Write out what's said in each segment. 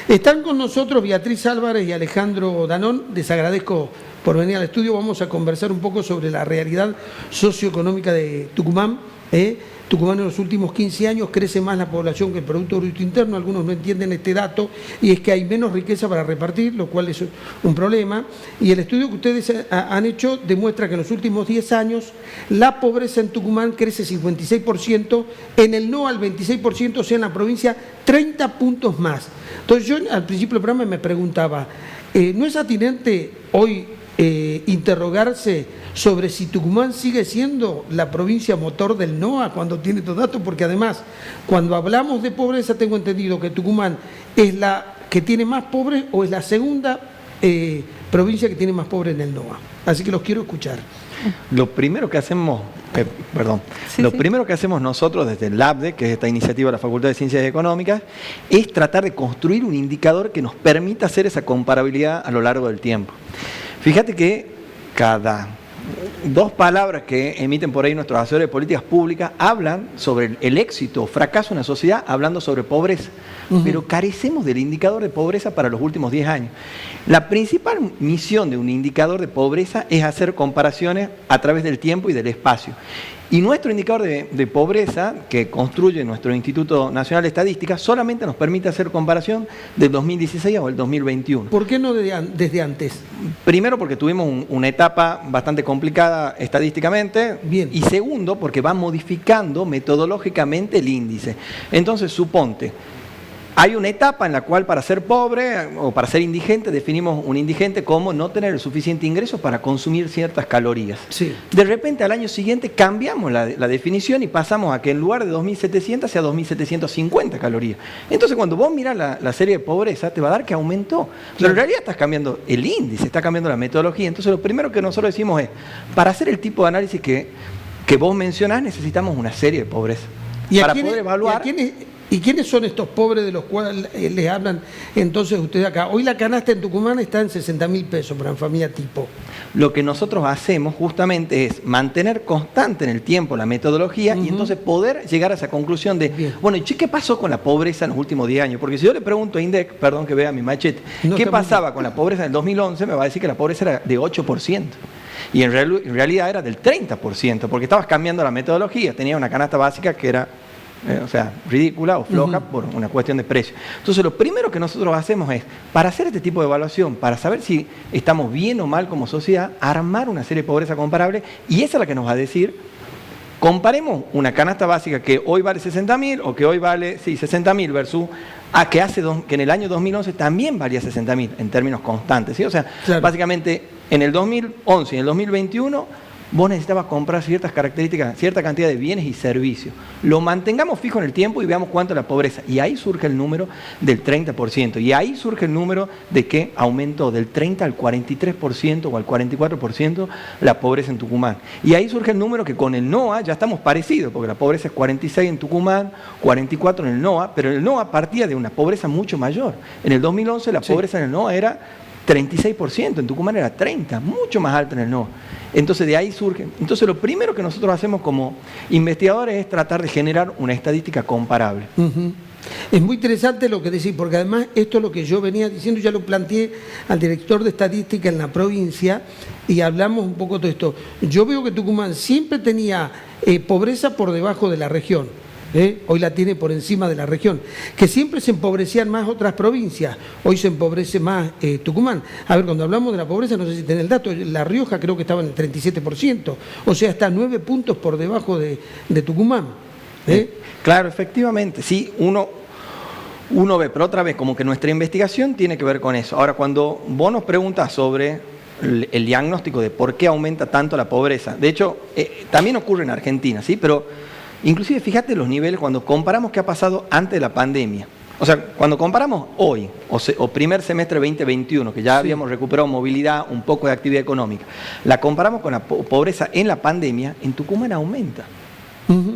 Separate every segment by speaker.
Speaker 1: Están con nosotros Beatriz Álvarez y Alejandro Danón. Les agradezco por venir al estudio. Vamos a conversar un poco sobre la realidad socioeconómica de Tucumán. Tucumán en los últimos 15 años crece más la población que el Producto Bruto Interno. Algunos no entienden este dato y es que hay menos riqueza para repartir, lo cual es un problema. Y el estudio que ustedes han hecho demuestra que en los últimos 10 años la pobreza en Tucumán crece 56%, en el NOA al 26%, o sea, en la provincia 30 puntos más. Entonces yo al principio del programa me preguntaba, ¿no es atinente hoy interrogarse sobre si Tucumán sigue siendo la provincia motor del NOA cuando tiene estos datos? Porque además, cuando hablamos de pobreza, tengo entendido que Tucumán es la que tiene más pobres o es la segunda provincia que tiene más pobres en el NOA. Así que los quiero escuchar.
Speaker 2: Lo primero que hacemos, primero que hacemos nosotros desde el LABDE, que es esta iniciativa de la Facultad de Ciencias Económicas, es tratar de construir un indicador que nos permita hacer esa comparabilidad a lo largo del tiempo. Fíjate que cada dos palabras que emiten por ahí nuestros asesores de políticas públicas hablan sobre el éxito o fracaso de una sociedad, hablando sobre pobreza. Pero carecemos del indicador de pobreza para los últimos 10 años. La principal misión de un indicador de pobreza es hacer comparaciones a través del tiempo y del espacio. Y nuestro indicador de pobreza, que construye nuestro Instituto Nacional de Estadística, solamente nos permite hacer comparación del 2016 o el 2021.
Speaker 1: ¿Por qué no desde antes?
Speaker 2: Primero, porque tuvimos una etapa bastante complicada estadísticamente.
Speaker 1: Bien.
Speaker 2: Y segundo, porque va modificando metodológicamente el índice. Entonces, suponte, hay una etapa en la cual para ser pobre o para ser indigente definimos un indigente como no tener el suficiente ingreso para consumir ciertas calorías.
Speaker 1: Sí.
Speaker 2: De repente al año siguiente cambiamos la definición y pasamos a que en lugar de 2.700 sea 2.750 calorías. Entonces cuando vos mirás la serie de pobreza te va a dar que aumentó. Pero en realidad estás cambiando el índice, está cambiando la metodología. Entonces lo primero que nosotros decimos es, para hacer el tipo de análisis que vos mencionás necesitamos una serie de pobreza. Para poder evaluar...
Speaker 1: ¿Y quiénes son estos pobres de los cuales les hablan entonces ustedes acá? Hoy la canasta en Tucumán está en 60.000 pesos para una familia tipo.
Speaker 2: Lo que nosotros hacemos justamente es mantener constante en el tiempo la metodología y entonces poder llegar a esa conclusión de,
Speaker 1: bien,
Speaker 2: bueno, ¿qué pasó con la pobreza en los últimos 10 años? Porque si yo le pregunto a INDEC, perdón que vea mi machete, ¿qué pasaba con la pobreza en el 2011? Me va a decir que la pobreza era de 8%. Y en realidad era del 30%, porque estabas cambiando la metodología. Tenía una canasta básica que era... ridícula o floja por una cuestión de precio. Entonces lo primero que nosotros hacemos es, para hacer este tipo de evaluación, para saber si estamos bien o mal como sociedad, armar una serie de pobreza comparable, y esa es la que nos va a decir, comparemos una canasta básica que hoy vale 60.000 o que hoy vale 60.000 versus que en el año 2011 también valía 60.000 en términos constantes, ¿sí? O sea, claro, básicamente en el 2011 y en el 2021 vos necesitabas comprar ciertas características, cierta cantidad de bienes y servicios. Lo mantengamos fijo en el tiempo y veamos cuánto es la pobreza. Y ahí surge el número del 30%. Y ahí surge el número de que aumentó del 30 al 43% o al 44% la pobreza en Tucumán. Y ahí surge el número que con el NOA ya estamos parecidos, porque la pobreza es 46 en Tucumán, 44 en el NOA, pero el NOA partía de una pobreza mucho mayor. En el 2011 la pobreza en el NOA era 36%, en Tucumán era 30%, mucho más alta en el NOA. Entonces de ahí surge. Entonces lo primero que nosotros hacemos como investigadores es tratar de generar una estadística comparable.
Speaker 1: Es muy interesante lo que decís, porque además esto es lo que yo venía diciendo, ya lo planteé al director de estadística en la provincia y hablamos un poco de esto. Yo veo que Tucumán siempre tenía pobreza por debajo de la región. Hoy la tiene por encima de la región, que siempre se empobrecían más otras provincias, hoy se empobrece más Tucumán. A ver, cuando hablamos de la pobreza, no sé si tenés el dato, La Rioja creo que estaba en el 37%, o sea, está 9 puntos por debajo de Tucumán.
Speaker 2: Claro, efectivamente, sí, uno ve, pero otra vez, como que nuestra investigación tiene que ver con eso. Ahora, cuando vos nos preguntas sobre el diagnóstico de por qué aumenta tanto la pobreza, de hecho, también ocurre en Argentina, ¿sí? Pero inclusive fíjate los niveles cuando comparamos qué ha pasado antes de la pandemia. O sea, cuando comparamos hoy, o primer semestre 2021, que ya habíamos recuperado movilidad, un poco de actividad económica, la comparamos con la pobreza en la pandemia, en Tucumán aumenta.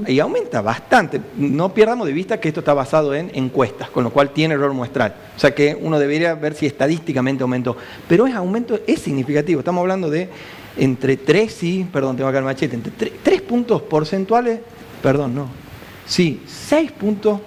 Speaker 2: Y aumenta bastante. No pierdamos de vista que esto está basado en encuestas, con lo cual tiene error muestral. O sea que uno debería ver si estadísticamente aumentó. Pero ese aumento es significativo. Estamos hablando de entre 3 y, perdón, tengo acá el machete, entre 3 puntos porcentuales, 6 puntos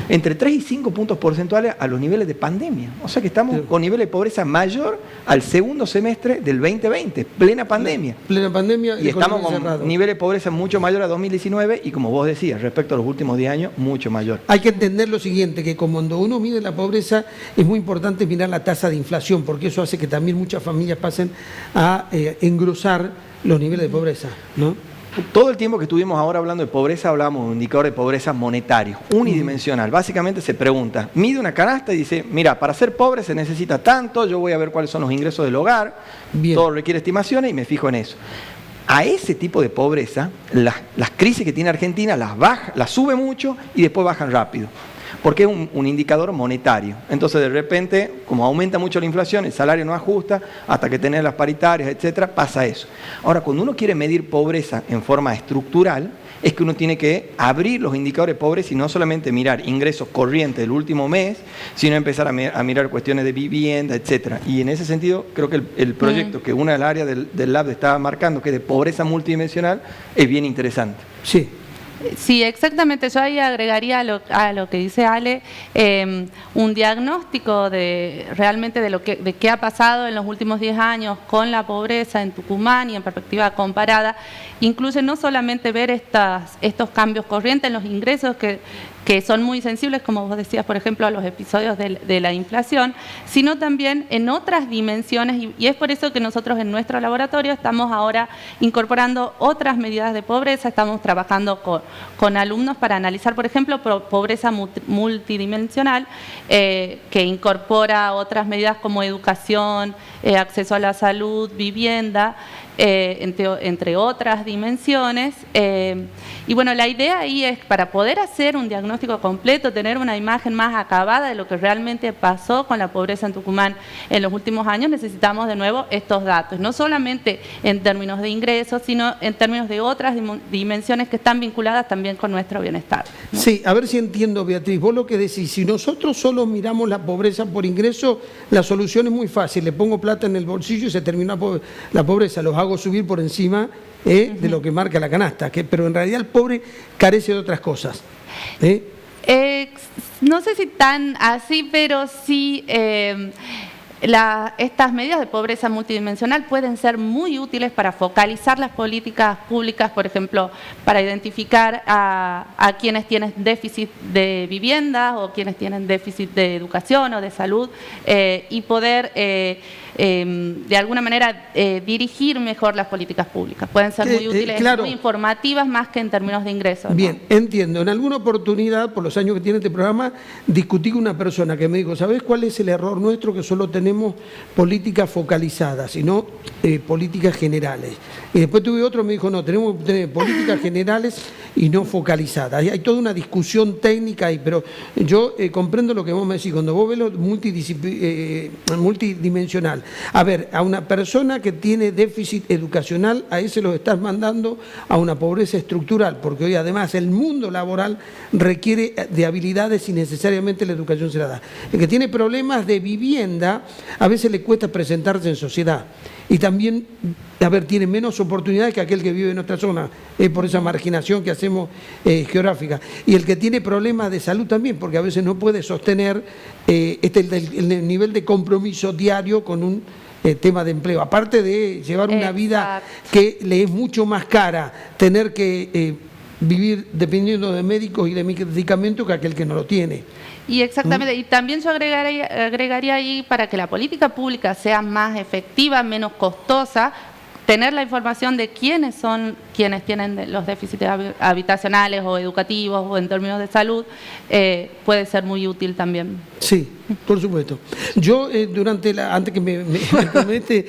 Speaker 2: entre 3 y 5 puntos porcentuales a los niveles de pandemia. O sea que estamos con niveles de pobreza mayor al segundo semestre del 2020, plena pandemia.
Speaker 1: Plena pandemia
Speaker 2: y estamos con niveles de pobreza mucho mayor a 2019 y, como vos decías, respecto a los últimos 10 años, mucho mayor.
Speaker 1: Hay que entender lo siguiente, que cuando uno mide la pobreza es muy importante mirar la tasa de inflación, porque eso hace que también muchas familias pasen a engrosar los niveles de pobreza, ¿no?
Speaker 2: Todo el tiempo que estuvimos ahora hablando de pobreza, hablamos de un indicador de pobreza monetario, unidimensional. Básicamente se pregunta, mide una canasta y dice, mira, para ser pobre se necesita tanto, yo voy a ver cuáles son los ingresos del hogar, todo requiere estimaciones y me fijo en eso. A ese tipo de pobreza, las crisis que tiene Argentina las sube mucho y después bajan rápido, porque es un indicador monetario. Entonces, de repente, como aumenta mucho la inflación, el salario no ajusta, hasta que tenés las paritarias, etcétera, pasa eso. Ahora, cuando uno quiere medir pobreza en forma estructural, es que uno tiene que abrir los indicadores de pobreza y no solamente mirar ingresos corrientes del último mes, sino empezar a mirar cuestiones de vivienda, etcétera. Y en ese sentido, creo que el proyecto que una del área del LAB estaba marcando, que es de pobreza multidimensional, es bien interesante.
Speaker 1: Sí.
Speaker 3: Sí, exactamente. Yo ahí agregaría a lo que dice Ale, un diagnóstico realmente de qué ha pasado en los últimos 10 años con la pobreza en Tucumán y en perspectiva comparada. Incluye no solamente ver estos cambios corrientes en los ingresos que son muy sensibles, como vos decías, por ejemplo, a los episodios de la inflación, sino también en otras dimensiones, y es por eso que nosotros en nuestro laboratorio estamos ahora incorporando otras medidas de pobreza. Estamos trabajando con alumnos para analizar, por ejemplo, pobreza multidimensional, que incorpora otras medidas como educación, acceso a la salud, vivienda, entre otras dimensiones. Y bueno, la idea ahí es, para poder hacer un diagnóstico completo, tener una imagen más acabada de lo que realmente pasó con la pobreza en Tucumán en los últimos años, necesitamos de nuevo estos datos, no solamente en términos de ingresos, sino en términos de otras dimensiones que están vinculadas también con nuestro bienestar, ¿no?
Speaker 1: Sí, a ver si entiendo, Beatriz, vos lo que decís, si nosotros solo miramos la pobreza por ingreso, la solución es muy fácil, le pongo plata en el bolsillo y se termina la pobreza, los hago subir por encima de lo que marca la canasta, pero en realidad el pobre carece de otras cosas.
Speaker 3: No sé si tan así, pero sí estas medidas de pobreza multidimensional pueden ser muy útiles para focalizar las políticas públicas, por ejemplo, para identificar a quienes tienen déficit de vivienda o quienes tienen déficit de educación o de salud, y poder de alguna manera dirigir mejor las políticas públicas. Pueden ser muy útiles,
Speaker 1: claro,
Speaker 3: muy informativas más que en términos de ingresos, ¿no?
Speaker 1: Bien, entiendo. En alguna oportunidad, por los años que tiene este programa, discutí con una persona que me dijo, ¿sabés cuál es el error nuestro? Que solo tenemos políticas focalizadas y no políticas generales. Y después tuve otro que me dijo, no, tenemos que tener políticas generales y no focalizadas. Hay toda una discusión técnica ahí, pero yo comprendo lo que vos me decís. Cuando vos ves lo multidimensional, a ver, a una persona que tiene déficit educacional, a ese lo estás mandando a una pobreza estructural, porque hoy además el mundo laboral requiere de habilidades y necesariamente la educación se la da. El que tiene problemas de vivienda, a veces le cuesta presentarse en sociedad. Y también, a ver, tiene menos oportunidades que aquel que vive en nuestra zona, por esa marginación que hacemos geográfica. Y el que tiene problemas de salud también, porque a veces no puede sostener el nivel de compromiso diario con un tema de empleo. Aparte de llevar una vida que le es mucho más cara, tener que vivir dependiendo de médicos y de medicamentos que aquel que no lo tiene.
Speaker 3: Y exactamente, y también yo agregaría ahí, para que la política pública sea más efectiva, menos costosa, tener la información de quiénes son quienes tienen los déficits habitacionales o educativos o en términos de salud, puede ser muy útil también.
Speaker 1: Sí, por supuesto. Yo, antes que me comente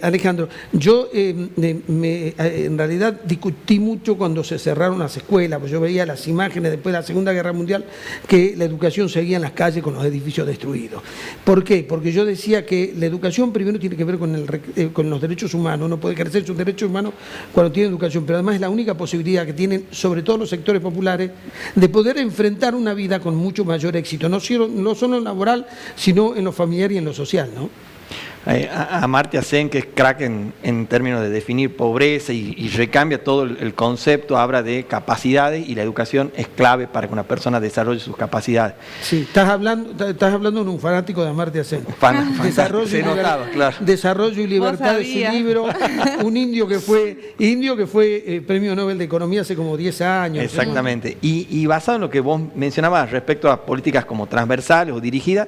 Speaker 1: Alejandro, yo en realidad discutí mucho cuando se cerraron las escuelas, pues yo veía las imágenes después de la Segunda Guerra Mundial que la educación seguía en las calles con los edificios destruidos. ¿Por qué? Porque yo decía que la educación primero tiene que ver con los derechos humanos, uno puede ejercer sus derechos humanos cuando tiene educación, pero además es la única posibilidad que tienen, sobre todo los sectores populares, de poder enfrentar una vida con mucho mayor éxito, no solo en lo laboral, sino en lo familiar y en lo social, ¿no?
Speaker 2: a Amartya Sen, que es crack en términos de definir pobreza y recambia todo el concepto, habla de capacidades y la educación es clave para que una persona desarrolle sus capacidades.
Speaker 1: Sí, estás hablando de un fanático de Amartya Sen. Desarrollo y libertad de su libro, un indio que fue premio Nobel de Economía hace como 10 años.
Speaker 2: Exactamente. Y basado en lo que vos mencionabas respecto a políticas como transversales o dirigidas,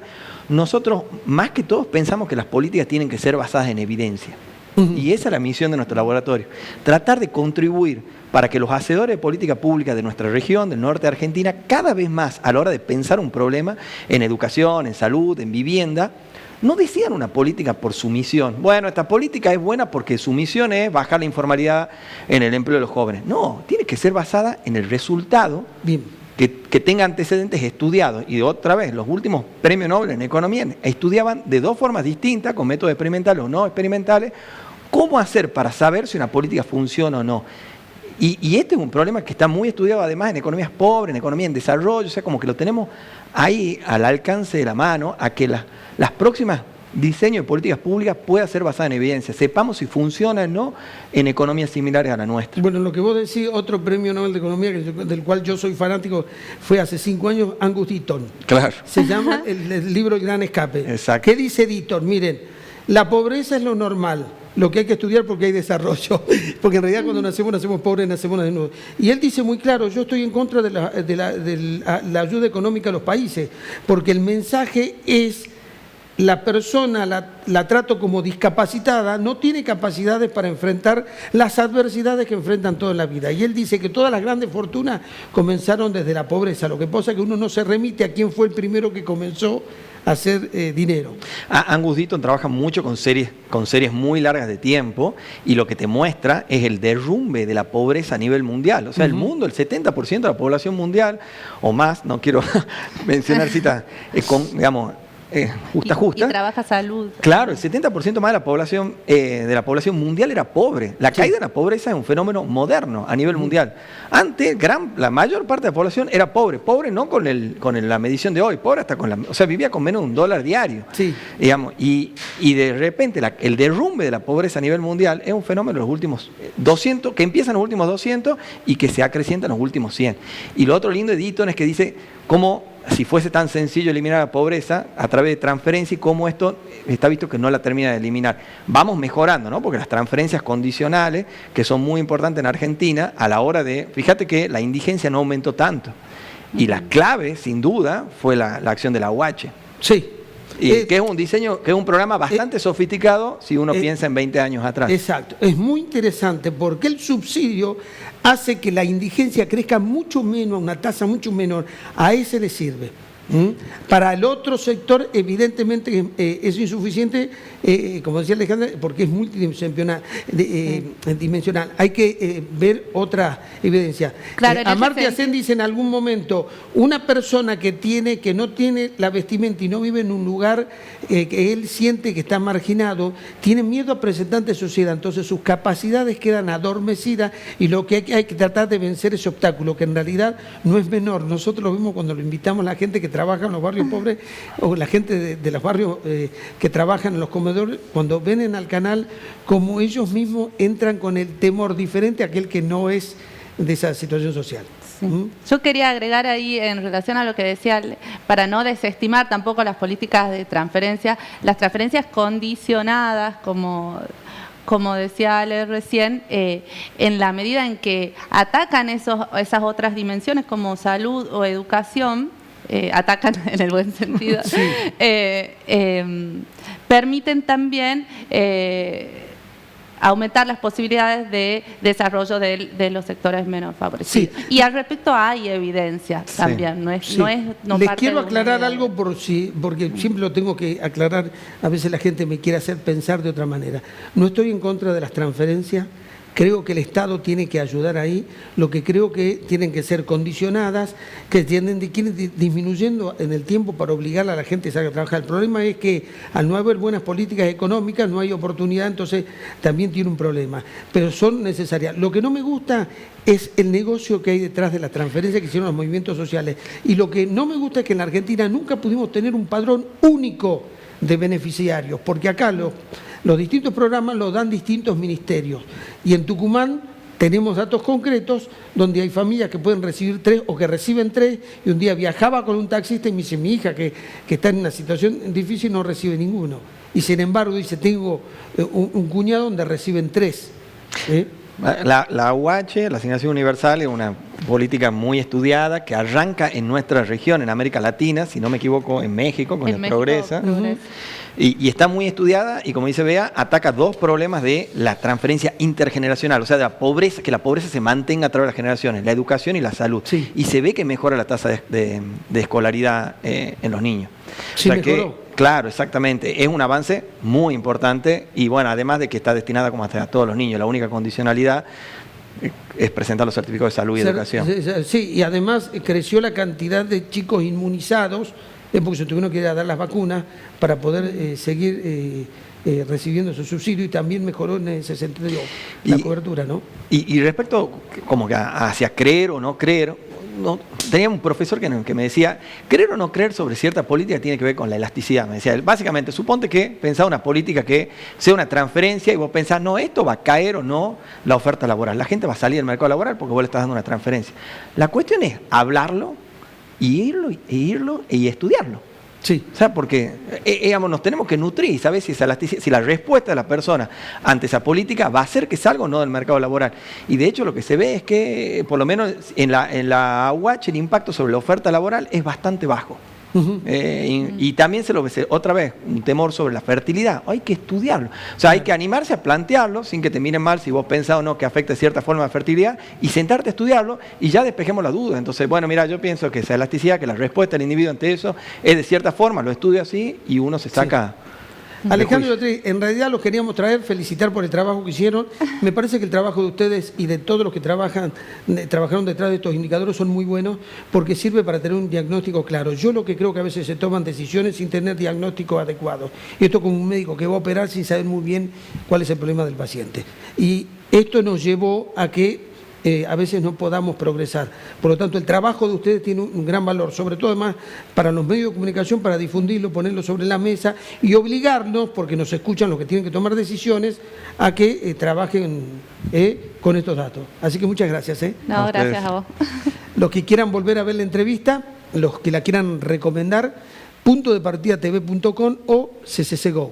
Speaker 2: nosotros más que todos pensamos que las políticas tienen que ser basadas en evidencia. Y esa es la misión de nuestro laboratorio. Tratar de contribuir para que los hacedores de política pública de nuestra región, del norte de Argentina, cada vez más a la hora de pensar un problema en educación, en salud, en vivienda, no decidan una política por su misión. Bueno, esta política es buena porque su misión es bajar la informalidad en el empleo de los jóvenes. No, tiene que ser basada en el resultado. Bien. Que tenga antecedentes estudiados. Y otra vez, los últimos premios Nobel en economía estudiaban de dos formas distintas, con métodos experimentales o no experimentales, cómo hacer para saber si una política funciona o no. Y este es un problema que está muy estudiado además en economías pobres, en economía en desarrollo, o sea, como que lo tenemos ahí al alcance de la mano, a que las próximas diseño de políticas públicas pueda ser basada en evidencia. Sepamos si funciona o no en economías similares a la nuestra.
Speaker 1: Bueno, lo que vos decís, otro premio Nobel de Economía del cual yo soy fanático fue hace 5 años, Angus Deaton.
Speaker 2: Claro.
Speaker 1: Se llama el libro El Gran Escape.
Speaker 2: Exacto.
Speaker 1: ¿Qué dice Deaton? Miren, la pobreza es lo normal, lo que hay que estudiar porque hay desarrollo, porque en realidad cuando nacemos pobres, nacemos desnudos. Y él dice muy claro, yo estoy en contra de la ayuda económica a los países, porque el mensaje es: la persona la trato como discapacitada, no tiene capacidades para enfrentar las adversidades que enfrentan toda la vida. Y él dice que todas las grandes fortunas comenzaron desde la pobreza. Lo que pasa es que uno no se remite a quién fue el primero que comenzó a hacer dinero.
Speaker 2: Angus Deaton trabaja mucho con series muy largas de tiempo, y lo que te muestra es el derrumbe de la pobreza a nivel mundial. O sea, el mundo, el 70% de la población mundial, o más, no quiero mencionar citas, digamos, justa.
Speaker 3: Y trabaja salud.
Speaker 2: Claro, el 70% más de la población mundial era pobre. La caída de la pobreza es un fenómeno moderno a nivel mundial. Antes, la mayor parte de la población era pobre. Pobre no con la medición de hoy, pobre hasta o sea, vivía con menos de $1 diario.
Speaker 1: Sí.
Speaker 2: Digamos, y de repente el derrumbe de la pobreza a nivel mundial es un fenómeno de los últimos 200, que empieza en los últimos 200 y que se acrecienta en los últimos 100. Y lo otro lindo de Deaton es que dice cómo, si fuese tan sencillo eliminar la pobreza a través de transferencia, y cómo esto está visto que no la termina de eliminar. Vamos mejorando, ¿no? Porque las transferencias condicionales, que son muy importantes en Argentina, a la hora de... Fíjate que la indigencia no aumentó tanto. Y la clave, sin duda, fue la acción de la UH.
Speaker 1: Sí.
Speaker 2: Y que es un diseño, que es un programa bastante sofisticado si uno piensa en 20 años atrás.
Speaker 1: Exacto. Es muy interesante porque el subsidio hace que la indigencia crezca mucho menos, a una tasa mucho menor. A ese le sirve. Para el otro sector, evidentemente, es insuficiente, como decía Alejandra, porque es multidimensional. Hay que ver otra evidencia.
Speaker 3: Claro,
Speaker 1: Amartya Sen dice en algún momento, una persona que no tiene la vestimenta y no vive en un lugar que él siente que está marginado, tiene miedo a presentar ante sociedad, entonces sus capacidades quedan adormecidas, y lo que hay que tratar de vencer ese obstáculo, que en realidad no es menor. Nosotros lo vemos cuando lo invitamos a la gente que trabaja en los barrios pobres, o la gente de los barrios que trabajan en los comedores, cuando ven al canal, como ellos mismos entran con el temor diferente a aquel que no es de esa situación social.
Speaker 3: Sí. Yo quería agregar ahí, en relación a lo que decía, para no desestimar tampoco las políticas de transferencia, las transferencias condicionadas, como decía Ale recién, en la medida en que atacan esas otras dimensiones como salud o educación, atacan en el buen sentido, sí. Permiten también aumentar las posibilidades de desarrollo de los sectores menos favorecidos. Sí. Y al respecto hay evidencia también, no es
Speaker 1: Les quiero aclarar algo porque siempre lo tengo que aclarar, a veces la gente me quiere hacer pensar de otra manera. No estoy en contra de las transferencias. Creo que el Estado tiene que ayudar ahí, lo que creo que tienen que ser condicionadas, que tienen que ir disminuyendo en el tiempo para obligar a la gente a salir a trabajar. El problema es que al no haber buenas políticas económicas no hay oportunidad, entonces también tiene un problema, pero son necesarias. Lo que no me gusta es el negocio que hay detrás de la transferencia que hicieron los movimientos sociales, y lo que no me gusta es que en la Argentina nunca pudimos tener un padrón único de beneficiarios, porque acá los distintos programas los dan distintos ministerios, y en Tucumán tenemos datos concretos donde hay familias que pueden recibir 3 o que reciben 3, y un día viajaba con un taxista y me dice, mi hija que está en una situación difícil no recibe ninguno, y sin embargo dice, tengo un cuñado donde reciben 3.
Speaker 2: La AUH, la Asignación Universal, es una política muy estudiada que arranca en nuestra región, en América Latina, si no me equivoco, en México, con el Progresa. Y está muy estudiada y, como dice Bea, ataca 2 problemas de la transferencia intergeneracional, o sea, de la pobreza, que la pobreza se mantenga a través de las generaciones, la educación y la salud. Sí. Y se ve que mejora la tasa de escolaridad en los niños.
Speaker 1: Sí,
Speaker 2: o sea
Speaker 1: mejoró.
Speaker 2: Claro, exactamente. Es un avance muy importante y, bueno, además de que está destinada como a todos los niños, la única condicionalidad es presentar los certificados de salud y educación.
Speaker 1: Sí, y además creció la cantidad de chicos inmunizados, porque se tuvieron que ir a dar las vacunas para poder seguir recibiendo su subsidio, y también mejoró en ese sentido la cobertura, ¿no?
Speaker 2: Y respecto como que hacia creer o no creer, tenía un profesor que me decía, creer o no creer sobre cierta política tiene que ver con la elasticidad. Me decía, básicamente, suponte que pensaba una política que sea una transferencia y vos pensás, no, esto va a caer o no la oferta laboral. La gente va a salir del mercado laboral porque vos le estás dando una transferencia. La cuestión es hablarlo y irlo y estudiarlo.
Speaker 1: Sí.
Speaker 2: O sea, porque digamos, nos tenemos que nutrir y saber si la respuesta de la persona ante esa política va a hacer que salga o no del mercado laboral. Y de hecho lo que se ve es que, por lo menos en la AUH, el impacto sobre la oferta laboral es bastante bajo. Y también se lo ve otra vez, un temor sobre la fertilidad. Hay que estudiarlo. O sea, hay que animarse a plantearlo sin que te miren mal si vos pensás o no que afecta de cierta forma la fertilidad, y sentarte a estudiarlo y ya despejemos la duda. Entonces, bueno, mira, yo pienso que esa elasticidad, que la respuesta del individuo ante eso es de cierta forma, lo estudio así y uno se saca... Sí.
Speaker 1: Alejandro, en realidad los queríamos traer, felicitar por el trabajo que hicieron. Me parece que el trabajo de ustedes y de todos los que trabajaron detrás de estos indicadores son muy buenos, porque sirve para tener un diagnóstico claro. Yo lo que creo que a veces se toman decisiones sin tener diagnóstico adecuado. Y esto como un médico que va a operar sin saber muy bien cuál es el problema del paciente. Y esto nos llevó a que a veces no podamos progresar. Por lo tanto, el trabajo de ustedes tiene un gran valor, sobre todo además para los medios de comunicación, para difundirlo, ponerlo sobre la mesa y obligarnos, porque nos escuchan los que tienen que tomar decisiones, a que trabajen con estos datos. Así que muchas gracias.
Speaker 3: No, gracias a vos.
Speaker 1: Los que quieran volver a ver la entrevista, los que la quieran recomendar, puntodepartidatv.com o CCC Go.